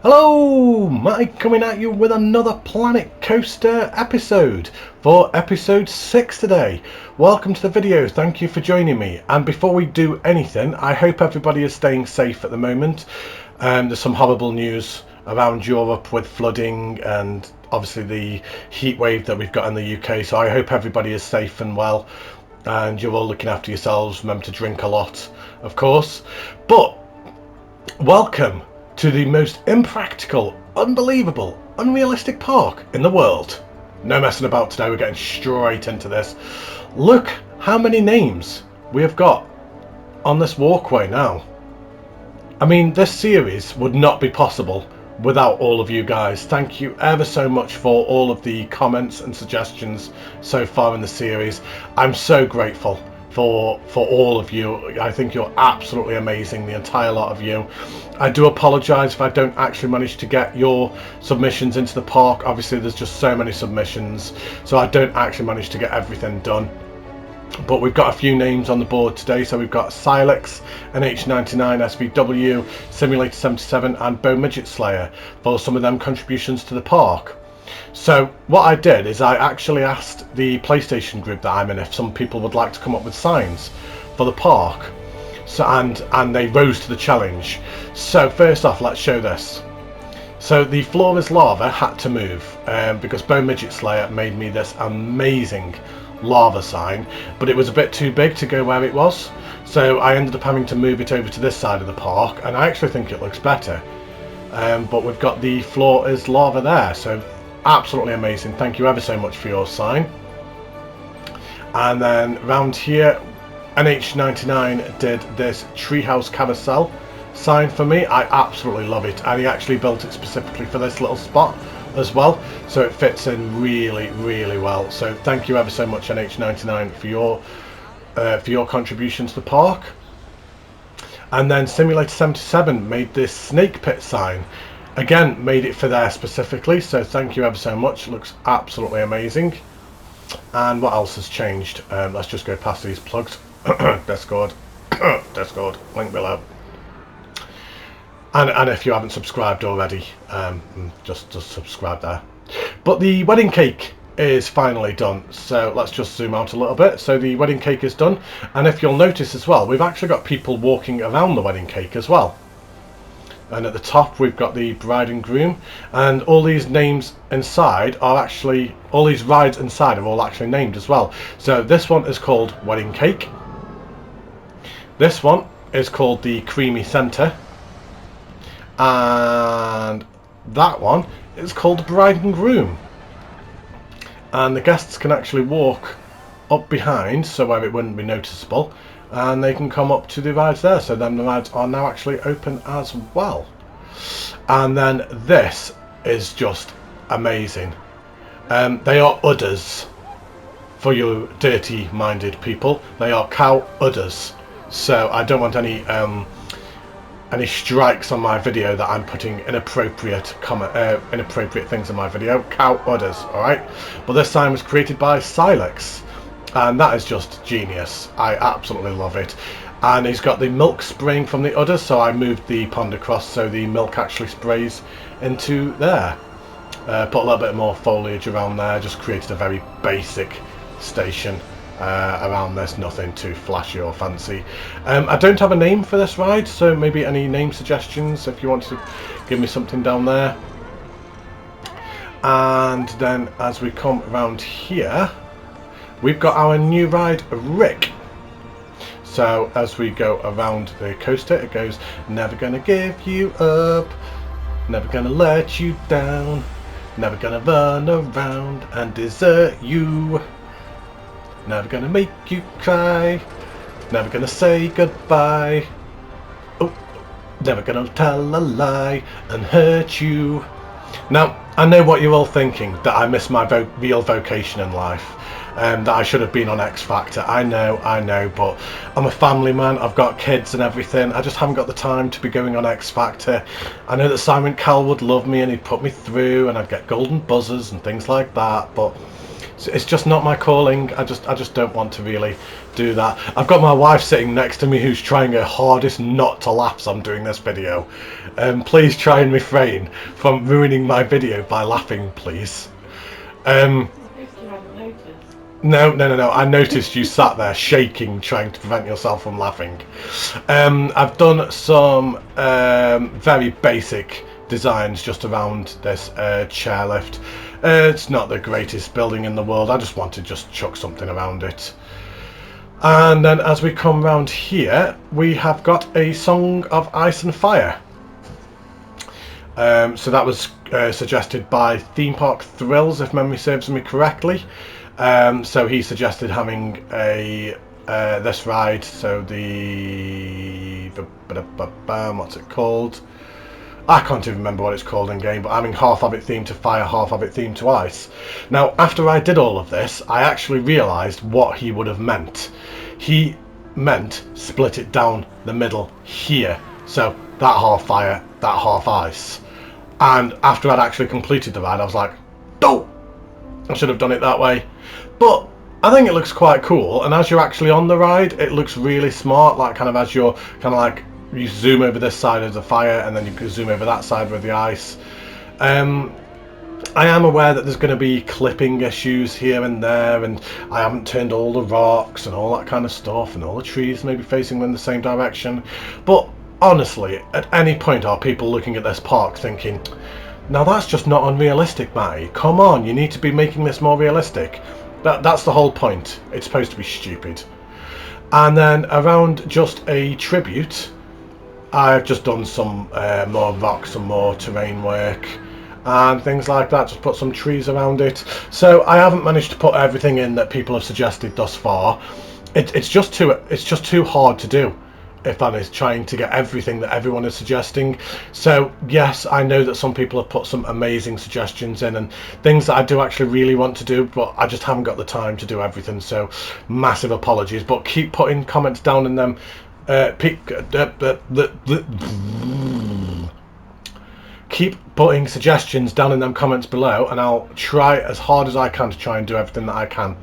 Hello, Matty coming at you with another Planet Coaster episode for episode 6 today. Welcome to the video, thank you for joining me. And before we do anything, I hope everybody is staying safe at the moment. There's some horrible news around Europe with flooding and obviously the heat wave that we've got in the UK. So I hope everybody is safe and well and you're all looking after yourselves. Remember to drink a lot, of course. But welcome to the most impractical, unbelievable, unrealistic park in the world. No messing about today, we're getting straight into this. Look how many names we have got on this walkway now. I mean, this series would not be possible without all of you guys. Thank you ever so much for all of the comments and suggestions so far in the series. I'm so grateful for all of you. I think you're absolutely amazing, the entire lot of you. I do apologise if I don't actually manage to get your submissions into the park. Obviously there's just so many submissions, so I don't actually manage to get everything done. But we've got a few names on the board today. So we've got Silex, NH99, SVW, Simulator 77 and Bo Midget Slayer for some of them contributions to the park. So what I did is I actually asked the PlayStation group that I'm in if some people would like to come up with signs for the park. So and they rose to the challenge. So first off, let's show this. So the floor is lava had to move because Bo Midget Slayer made me this amazing lava sign, but it was a bit too big to go where it was. So I ended up having to move it over to this side of the park, and I actually think it looks better. But we've got the floor is lava there, so absolutely amazing. Thank you ever so much for your sign. And then round here, NH99 did this treehouse carousel sign for me. I absolutely love it, and he actually built it specifically for this little spot as well, so it fits in really well. So thank you ever so much, NH99, for your contribution to the park. And then Simulator 77 made this snake pit sign. Again, made it for there specifically, so thank you ever so much. Looks absolutely amazing. And what else has changed? Let's just go past these plugs. Discord, Discord, link below. And if you haven't subscribed already, just subscribe there. But the wedding cake is finally done, so let's just zoom out a little bit. So the wedding cake is done, and if you'll notice as well, we've actually got people walking around the wedding cake as well. And at the top we've got the bride and groom, and all these names inside are actually, all these rides inside are all actually named as well. So this one is called Wedding Cake, this one is called the Creamy Centre, and that one is called Bride and Groom. And the guests can actually walk up behind, so where it wouldn't be noticeable, and they can come up to the rides there. So then the rides are now actually open as well. And then this is just amazing. They are udders for you dirty minded people. They are cow udders, so I don't want any strikes on my video that I'm putting inappropriate things in my video. Cow udders, alright? But this sign was created by Silex, and that is just genius. I absolutely love it. And he's got the milk spraying from the udders, so I moved the pond across so the milk actually sprays into there. Put a little bit more foliage around there, just created a very basic station around this, nothing too flashy or fancy. I don't have a name for this ride, so maybe any name suggestions if you want to give me something down there. And then as we come around here, we've got our new ride, Rick. So as we go around the coaster, it goes, never gonna give you up, never gonna let you down, never gonna run around and desert you, never gonna make you cry, never gonna say goodbye, oh, never gonna tell a lie and hurt you. Now, I know what you're all thinking, that I miss my real vocation in life, that I should have been on X Factor. I know, but I'm a family man, I've got kids and everything. I just haven't got the time to be going on X Factor. I know that Simon Cowell would love me and he'd put me through and I'd get golden buzzers and things like that, but It's just not my calling. I just don't want to really do that. I've got my wife sitting next to me who's trying her hardest not to laugh as I'm doing this video. Please try and refrain from ruining my video by laughing, please. No. I noticed you sat there shaking, trying to prevent yourself from laughing. I've done some very basic designs just around this chairlift. It's not the greatest building in the world. I just want to just chuck something around it. And then as we come round here, we have got a Song of Ice and Fire. So that was suggested by Theme Park Thrills, if memory serves me correctly. So he suggested having a this ride. So the what's it called? I can't even remember what it's called in game, but having half of it themed to fire, half of it themed to ice. Now, after I did all of this, I actually realised what he would have meant. He meant split it down the middle here. So that half fire, that half ice. And after I'd actually completed the ride, I was like, no! I should have done it that way. But I think it looks quite cool. And as you're actually on the ride, it looks really smart. Like kind of as you're kind of like, you zoom over this side of the fire and then you can zoom over that side with the ice. I am aware that there's going to be clipping issues here and there, and I haven't turned all the rocks and all that kind of stuff, and all the trees maybe facing in the same direction. But honestly, at any point are people looking at this park thinking, now that's just not unrealistic, Matty. Come on, you need to be making this more realistic. That's the whole point. It's supposed to be stupid. And then around just a tribute, I've just done some more rocks, some more terrain work and things like that. Just put some trees around it. So I haven't managed to put everything in that people have suggested thus far. It's just too hard to do, if I'm trying to get everything that everyone is suggesting. So yes, I know that some people have put some amazing suggestions in and things that I do actually really want to do, but I just haven't got the time to do everything. So massive apologies, but keep putting comments down in them. Keep putting suggestions down in them comments below, and I'll try as hard as I can to try and do everything that I can.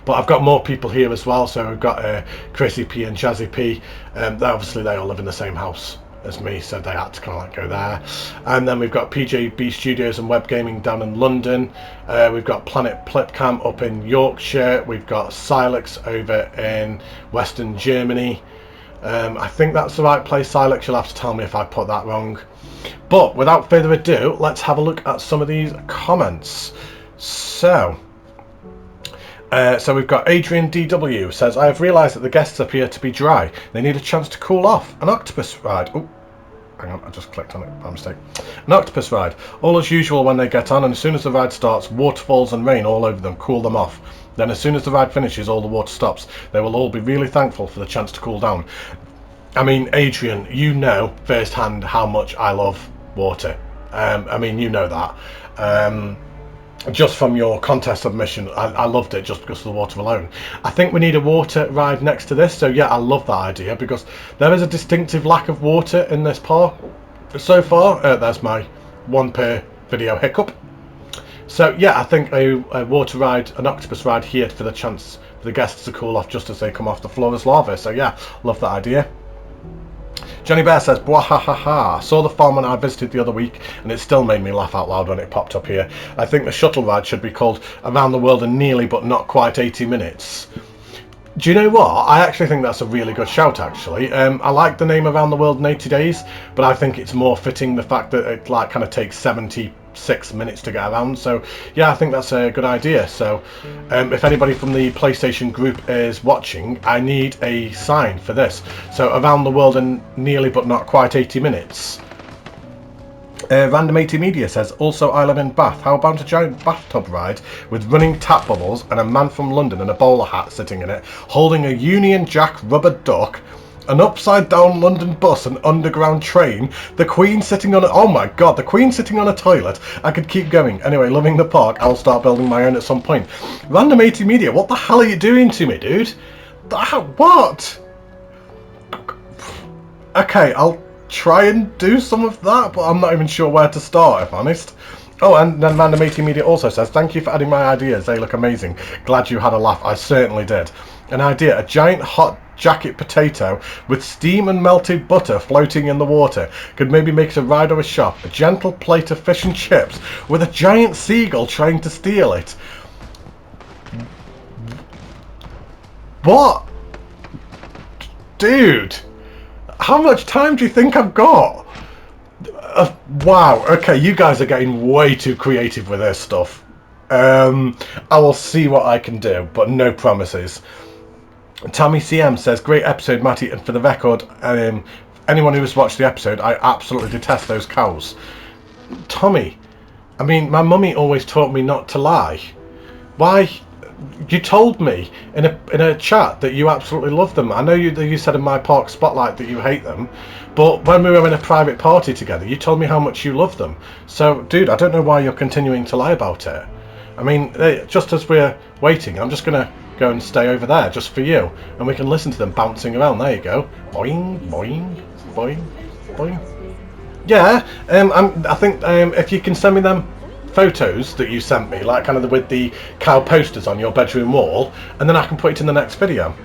But I've got more people here as well. So we've got Chrissy P and Jazzy P. Obviously they all live in the same house as me, so they had to kind of like go there. And then we've got PJB Studios and Web Gaming down in London. We've got Planet Plipcam up in Yorkshire. We've got Silex over in Western Germany. I think that's the right place, Silex. You'll have to tell me if I put that wrong. But without further ado, let's have a look at some of these comments. So we've got Adrian DW says, I have realised that the guests appear to be dry. They need a chance to cool off. An octopus ride. Oh, hang on, I just clicked on it by mistake. An octopus ride. All as usual when they get on, and as soon as the ride starts, waterfalls and rain all over them, cool them off. Then as soon as the ride finishes, all the water stops. They will all be really thankful for the chance to cool down. I mean, Adrian, you know firsthand how much I love water. I mean, you know that. Just from your contest submission, I loved it just because of the water alone. I think we need a water ride next to this, so yeah, I love that idea because there is a distinctive lack of water in this park so far. There's my one per video hiccup. So yeah, I think a water ride, an octopus ride here for the chance for the guests to cool off just as they come off the floor as lava. So yeah, love that idea. Johnny Bear says, "Bwahahaha, saw the farm when I visited the other week and it still made me laugh out loud when it popped up here. I think the shuttle ride should be called Around the World in Nearly But Not Quite 80 Minutes. Do you know what? I actually think that's a really good shout, actually. I like the name Around the World in 80 Days, but I think it's more fitting the fact that it like kind of takes 76 minutes to get around. So yeah, I think that's a good idea. So if anybody from the PlayStation group is watching, I need a sign for this. So Around the World in Nearly But Not Quite 80 Minutes. Random 80 Media says, also I live in Bath. How about a giant bathtub ride with running tap bubbles and a man from London in a bowler hat sitting in it, holding a Union Jack rubber duck, an upside down London bus, an underground train, the Queen sitting on a... Oh my god, the Queen sitting on a toilet. I could keep going. Anyway, loving the park. I'll start building my own at some point. Random 80 Media, what the hell are you doing to me, dude? What? Okay, I'll try and do some of that, but I'm not even sure where to start, if honest. Oh, and then Amanda Matey Media also says, thank you for adding my ideas. They look amazing. Glad you had a laugh. I certainly did. An idea, a giant hot jacket potato with steam and melted butter floating in the water. Could maybe make it a ride or a shop. A gentle plate of fish and chips with a giant seagull trying to steal it. What? Dude, how much time do you think I've got? Wow, okay, you guys are getting way too creative with this stuff. I will see what I can do, but no promises. Tammy CM says, great episode, Matty, and for the record, anyone who has watched the episode, I absolutely detest those cows. Tommy, I mean, my mummy always taught me not to lie. Why? You told me in a chat that you absolutely love them. I know you said in my park spotlight that you hate them, but when we were in a private party together, you told me how much you love them. So, dude, I don't know why you're continuing to lie about it. I mean, just as we're waiting, I'm just going to go and stay over there just for you, and we can listen to them bouncing around. There you go. Boing, boing, boing, boing. Yeah, I think if you can send me them photos that you sent me, like kind of with the cow posters on your bedroom wall, and then I can put it in the next video.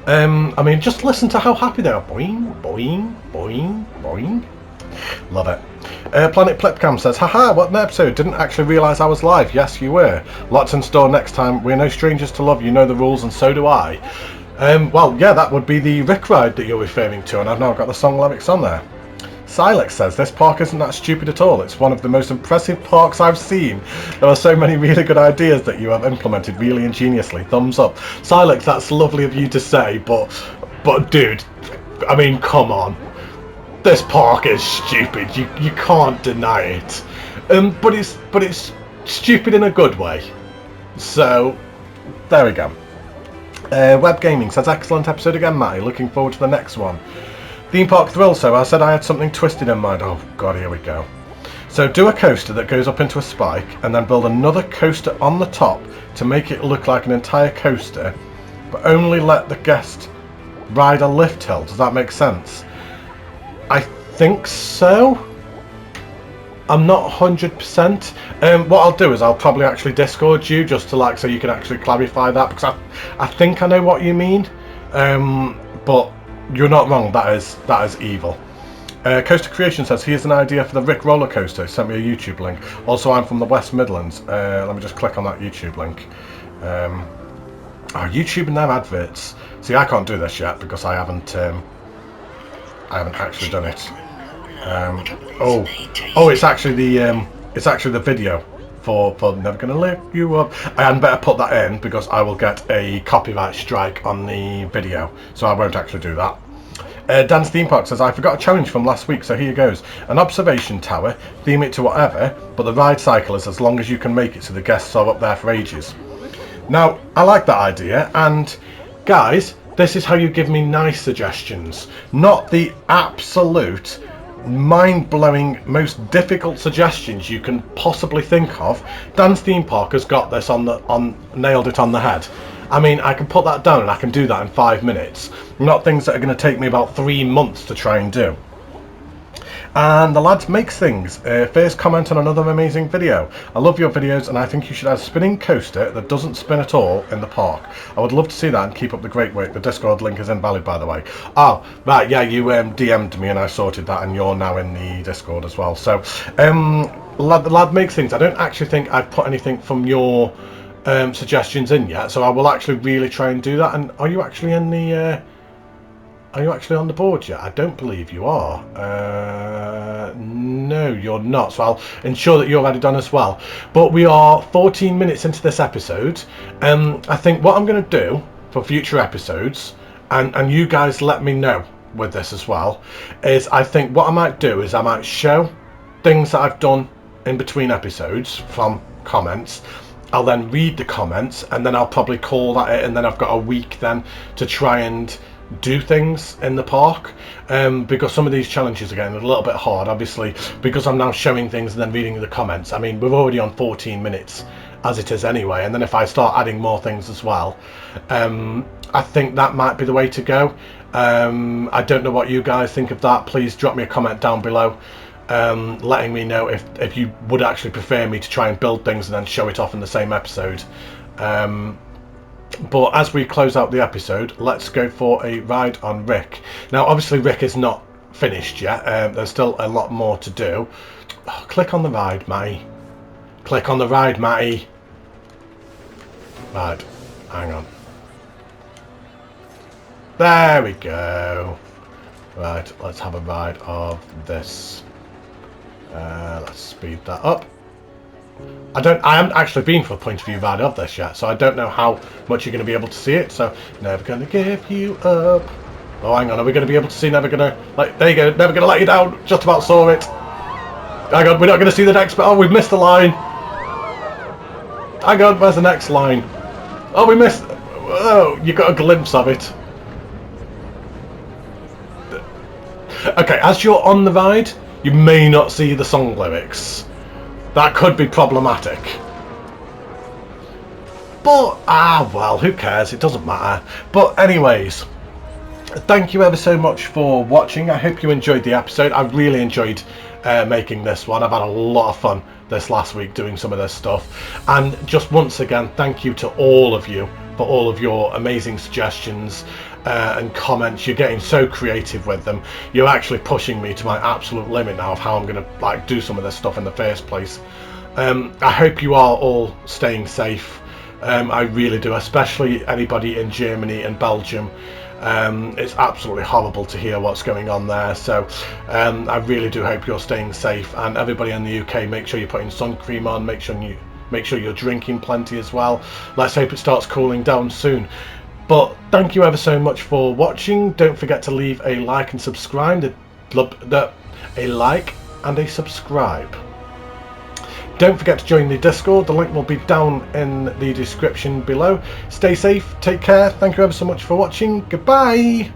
I mean, just listen to how happy they are. Boing, boing, boing, boing. Love it. Planet Plipcam says, haha, what an episode. Didn't actually realise I was live. Yes, you were. Lots in store next time. We're no strangers to love. You know the rules, and so do I. Well, yeah, that would be the Rick ride that you're referring to, and I've now got the song lyrics on there. Silex says, this park isn't that stupid at all. It's one of the most impressive parks I've seen. There are so many really good ideas that you have implemented really ingeniously. Thumbs up. Silex, that's lovely of you to say, but dude, I mean, come on. This park is stupid. You can't deny it. But it's stupid in a good way. So, there we go. Web Gaming says, excellent episode again, Matty. Looking forward to the next one. Theme Park Thrill, so I said I had something twisted in mind. Oh god, here we go. So do a coaster that goes up into a spike and then build another coaster on the top to make it look like an entire coaster, but only let the guest ride a lift hill. Does that make sense? I think so. I'm not 100%. What I'll do is I'll probably actually Discord you just to so you can actually clarify that, because I think I know what you mean. But you're not wrong, that is evil. Coaster Creation says, here's an idea for the Rick roller coaster. He sent me a YouTube link. Also, I'm from the West Midlands. Let me just click on that YouTube link. YouTube and their adverts. See, I can't do this yet because I haven't actually done it. It's actually the video for Never Gonna Lift You Up. I hadn't better put that in because I will get a copyright strike on the video, so I won't actually do that. Dan's Theme Park says, I forgot a challenge from last week, so here goes. An observation tower, theme it to whatever, but the ride cycle is as long as you can make it, so the guests are up there for ages. Now, I like that idea, and guys, this is how you give me nice suggestions, not the absolute mind-blowing, most difficult suggestions you can possibly think of. Dan's Theme Park has got this nailed it on the head. I mean, I can put that down and I can do that in 5 minutes, not things that are going to take me about 3 months to try and do. And the lads makes things. First comment on another amazing video. I love your videos and I think you should have a spinning coaster that doesn't spin at all in the park. I would love to see that and keep up the great work. The Discord link is invalid, by the way. Oh, right, yeah, you DM'd me and I sorted that, and you're now in the Discord as well. So, the lad makes things. I don't actually think I've put anything from your suggestions in yet, so I will actually really try and do that. And are you actually in the... Are you actually on the board yet? I don't believe you are. No, you're not. So I'll ensure that you're added on as well. But we are 14 minutes into this episode. I think what I'm going to do for future episodes, and you guys let me know with this as well, is I think what I might do is I might show things that I've done in between episodes from comments. I'll then read the comments, and then I'll probably call that it, and then I've got a week then to try and do things in the park, because some of these challenges are getting a little bit hard, obviously, because I'm now showing things and then reading the comments. I mean, we're already on 14 minutes as it is anyway, and then if I start adding more things as well, I think that might be the way to go. I don't know what you guys think of that. Please drop me a comment down below. letting me know if you would actually prefer me to try and build things and then show it off in the same episode. But as we close out the episode, let's go for a ride on Rick. Now, obviously, Rick is not finished yet. There's still a lot more to do. Oh, click on the ride, Matty. Click on the ride, Matty. Right, hang on. There we go. Right, let's have a ride of this. Let's speed that up. I haven't actually been for a point of view ride of this yet, so I don't know how much you're going to be able to see it. So, never gonna give you up. Oh, hang on, are we going to be able to see? Never gonna, like, there you go. Never gonna let you down. Just about saw it. Hang on, we're not going to see the next bit. Oh, we've missed the line. Hang on, where's the next line? Oh, we missed. Oh, you got a glimpse of it. Okay, as you're on the ride, you may not see the song lyrics. That could be problematic. But, well, who cares? It doesn't matter. But anyways, thank you ever so much for watching. I hope you enjoyed the episode. I really enjoyed making this one. I've had a lot of fun this last week doing some of this stuff. And just once again, thank you to all of you for all of your amazing suggestions and comments. You're getting so creative with them. You're actually pushing me to my absolute limit now of how I'm going to do some of this stuff in the first place. I hope you are all staying safe. I really do, especially anybody in Germany and Belgium. It's absolutely horrible to hear what's going on there, so I really do hope you're staying safe. And everybody in the UK, make sure you're putting sun cream on, make sure you're drinking plenty as well. Let's hope it starts cooling down soon. But thank you ever so much for watching. Don't forget to leave a like and subscribe. A like and a subscribe. Don't forget to join the Discord. The link will be down in the description below. Stay safe, take care. Thank you ever so much for watching. Goodbye.